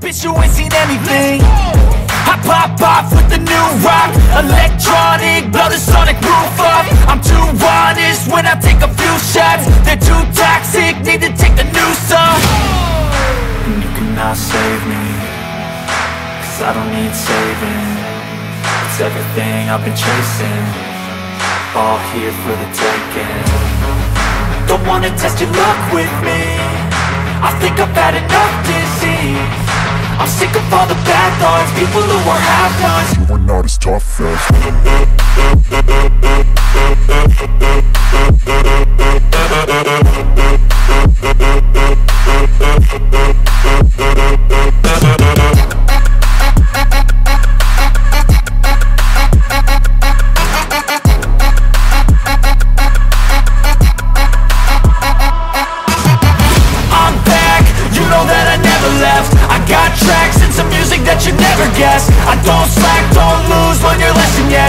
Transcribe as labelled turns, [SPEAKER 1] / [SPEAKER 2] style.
[SPEAKER 1] bitch, you ain't seen anything. I pop off with the new rock, electronic, blow the sonic roof up. I'm too honest when I take a few shots. They're too toxic, need to take the noose off. And you cannot save me, cause I don't need saving. It's everything I've been chasing, all here for the taking. Don't wanna test your luck with me, I think I've had enough disease. I'm sick of all the bad thoughts, people who are half-nots.
[SPEAKER 2] You are not as tough as
[SPEAKER 1] I'm back, you know that I never left. I got tracks and some music that you never guessed. I don't slack, don't lose, learn your lesson, yeah.